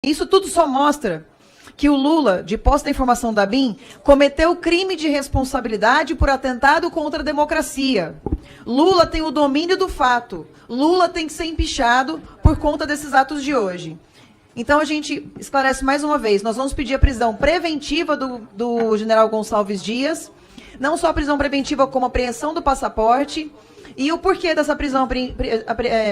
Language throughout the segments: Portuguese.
Isso tudo só mostra que o Lula, de posse da informação da BIM, cometeu crime de responsabilidade por atentado contra a democracia. Lula tem o domínio do fato. Lula tem que ser empichado por conta desses atos de hoje. Então, a gente esclarece mais uma vez. Nós vamos pedir a prisão preventiva do general Gonçalves Dias. Não só a prisão preventiva, como a apreensão do passaporte. E o porquê dessa prisão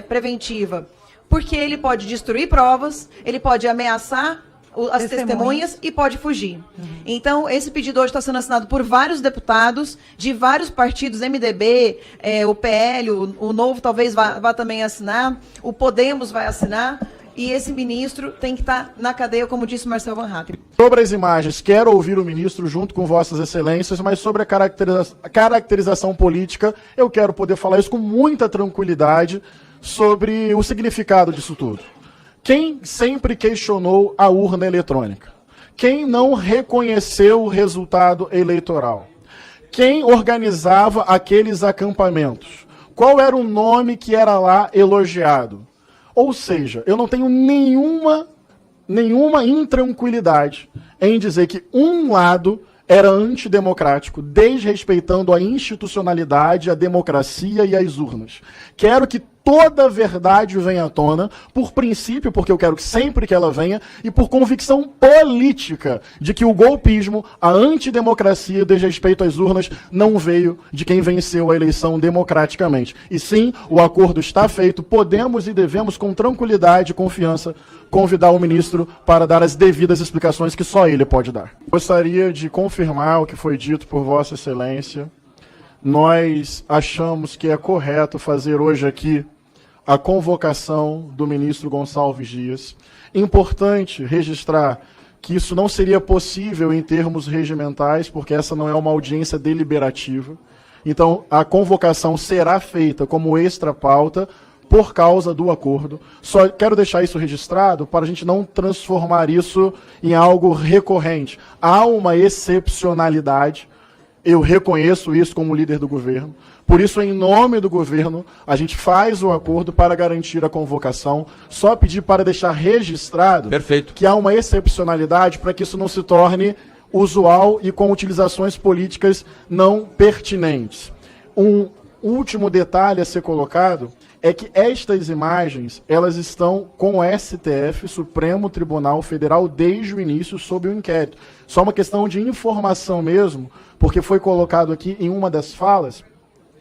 preventiva? Porque ele pode destruir provas, ele pode ameaçar as testemunhas e pode fugir. Então, esse pedido hoje está sendo assinado por vários deputados de vários partidos, MDB, o PL, o Novo talvez vá também assinar, o Podemos vai assinar, e esse ministro tem que estar na cadeia, como disse Marcel Van Hatten. Sobre as imagens, quero ouvir o ministro junto com vossas excelências, mas sobre a caracterização política, eu quero poder falar isso com muita tranquilidade sobre o significado disso tudo. Quem sempre questionou a urna eletrônica? Quem não reconheceu o resultado eleitoral? Quem organizava aqueles acampamentos? Qual era o nome que era lá elogiado? Ou seja, eu não tenho nenhuma intranquilidade em dizer que um lado era antidemocrático, desrespeitando a institucionalidade, a democracia e as urnas. Quero que toda a verdade venha à tona, por princípio, porque eu quero que sempre que ela venha, e por convicção política de que o golpismo, a antidemocracia, o desrespeito às urnas, não veio de quem venceu a eleição democraticamente. E sim, o acordo está feito, podemos e devemos, com tranquilidade e confiança, convidar o ministro para dar as devidas explicações que só ele pode dar. Gostaria de confirmar o que foi dito por Vossa Excelência. Nós achamos que é correto fazer hoje aqui a convocação do ministro Gonçalves Dias. Importante registrar que isso não seria possível em termos regimentais, porque essa não é uma audiência deliberativa. Então, a convocação será feita como extra-pauta por causa do acordo. Só quero deixar isso registrado para a gente não transformar isso em algo recorrente. Há uma excepcionalidade. Eu reconheço isso como líder do governo. Por isso, em nome do governo, a gente faz o acordo para garantir a convocação. Só pedir para deixar registrado que há uma excepcionalidade para que isso não se torne usual e com utilizações políticas não pertinentes. Um último detalhe a ser colocado é que estas imagens, elas estão com o STF, Supremo Tribunal Federal, desde o início, sob o inquérito. Só uma questão de informação mesmo, porque foi colocado aqui em uma das falas,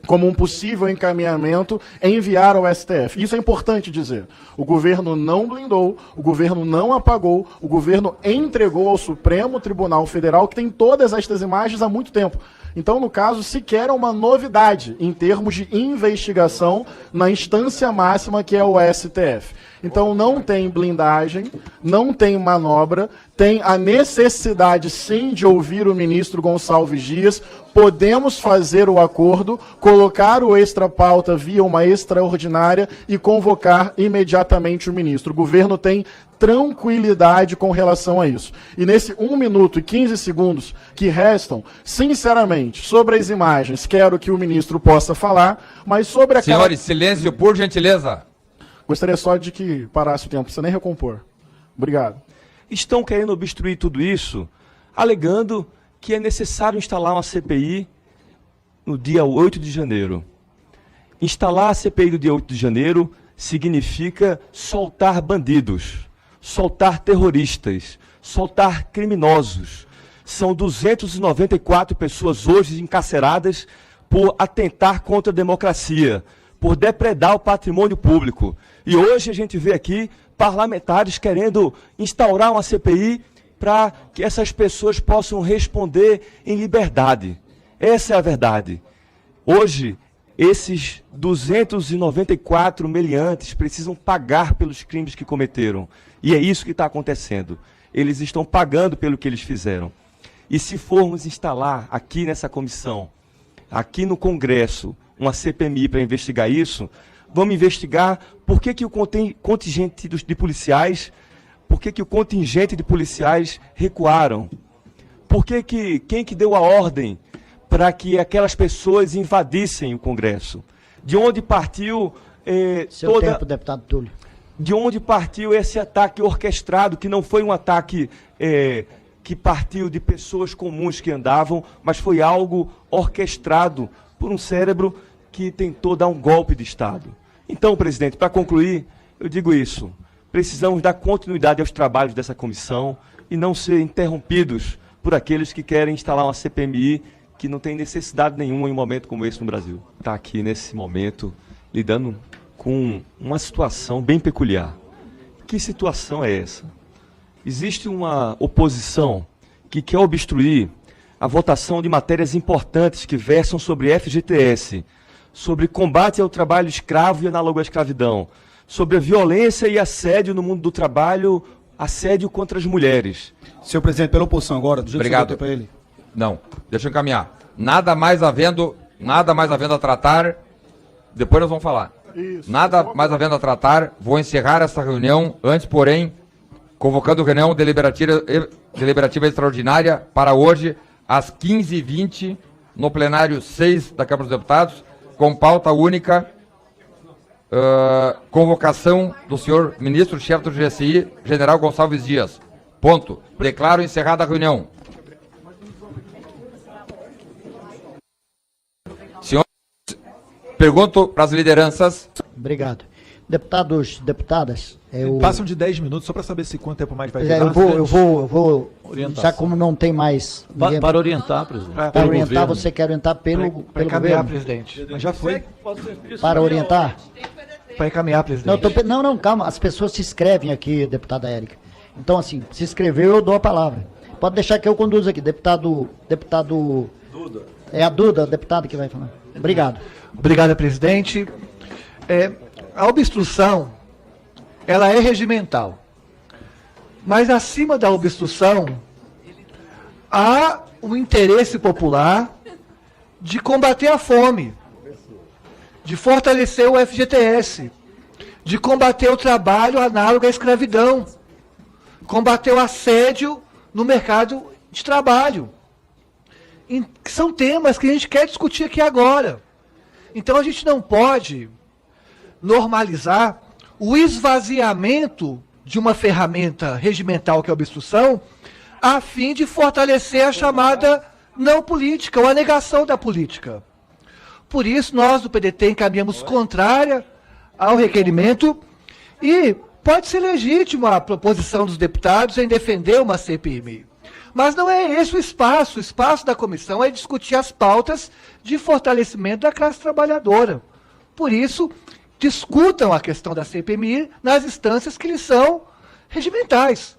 como um possível encaminhamento, enviar ao STF. Isso é importante dizer. O governo não blindou, o governo não apagou, o governo entregou ao Supremo Tribunal Federal, que tem todas estas imagens há muito tempo. Então, no caso, sequer é uma novidade em termos de investigação na instância máxima, que é o STF. Então, não tem blindagem, não tem manobra, tem a necessidade, sim, de ouvir o ministro Gonçalves Dias. Podemos fazer o acordo, colocar o extra-pauta via uma extraordinária e convocar imediatamente o ministro. O governo tem tranquilidade com relação a isso. E nesse 1 minuto e 15 segundos que restam, sinceramente, sobre as imagens, quero que o ministro possa falar, mas sobre a... Senhores, silêncio, por gentileza. Gostaria só de que parasse o tempo, não precisa nem recompor. Obrigado. Estão querendo obstruir tudo isso, alegando que é necessário instalar uma CPI no dia 8 de janeiro. Instalar a CPI no dia 8 de janeiro significa soltar bandidos, soltar terroristas, soltar criminosos. São 294 pessoas hoje encarceradas por atentar contra a democracia, por depredar o patrimônio público. E hoje a gente vê aqui parlamentares querendo instaurar uma CPI para que essas pessoas possam responder em liberdade. Essa é a verdade. Hoje, esses 294 meliantes precisam pagar pelos crimes que cometeram. E é isso que está acontecendo. Eles estão pagando pelo que eles fizeram. E se formos instalar aqui nessa comissão, aqui no Congresso, uma CPMI para investigar isso, vamos investigar por que o contingente de policiais, por que o contingente de policiais recuaram, por que quem que deu a ordem para que aquelas pessoas invadissem o Congresso, de onde partiu Seu tempo, deputado Túlio. de onde partiu esse ataque orquestrado, que não foi um ataque que partiu de pessoas comuns que andavam, mas foi algo orquestrado por um cérebro que tentou dar um golpe de Estado. Então, presidente, para concluir, eu digo isso. Precisamos dar continuidade aos trabalhos dessa comissão e não ser interrompidos por aqueles que querem instalar uma CPMI que não tem necessidade nenhuma em um momento como esse no Brasil. Está aqui, nesse momento, lidando com uma situação bem peculiar. Que situação é essa? Existe uma oposição que quer obstruir a votação de matérias importantes que versam sobre FGTS, sobre combate ao trabalho escravo e análogo à escravidão, sobre a violência e assédio no mundo do trabalho, assédio contra as mulheres. Senhor presidente, pela oposição agora, do jeito Obrigado. que eu para ele. Não, deixa eu encaminhar. Nada mais havendo a tratar, depois nós vamos falar. Isso. Nada mais havendo a tratar, vou encerrar essa reunião, antes, porém, convocando reunião deliberativa extraordinária para hoje, às 15h20, no plenário 6 da Câmara dos Deputados, com pauta única, convocação do senhor ministro-chefe do GSI, general Gonçalves Dias. Ponto. Declaro encerrada a reunião. Senhores, pergunto para as lideranças. Obrigado. Deputados, deputadas, Passam de 10 minutos, só para saber se quanto tempo mais vai eu vou Orientação. já como não tem mais ninguém Para orientar, presidente. para orientar, você quer orientar pelo encaminhar, governo? presidente. Mas já foi. Para orientar? Para encaminhar, presidente. Não, calma, as pessoas se inscrevem aqui, deputada Érica. Então, assim, se inscreveu, eu dou a palavra. Pode deixar que eu conduzo aqui, deputado Duda. É a Duda, deputada que vai falar. Obrigado. Obrigado, presidente. A obstrução, ela é regimental. Mas acima da obstrução, há um interesse popular de combater a fome, de fortalecer o FGTS, de combater o trabalho análogo à escravidão, combater o assédio no mercado de trabalho. Que são temas que a gente quer discutir aqui agora. Então a gente não pode normalizar o esvaziamento de uma ferramenta regimental que é a obstrução, a fim de fortalecer a chamada não política, ou a negação da política. Por isso, nós do PDT encaminhamos contrária ao requerimento e pode ser legítima a proposição dos deputados em defender uma CPMI. Mas não é esse o espaço. O espaço da comissão é discutir as pautas de fortalecimento da classe trabalhadora. Por isso, discutam a questão da CPMI nas instâncias que lhes são regimentais.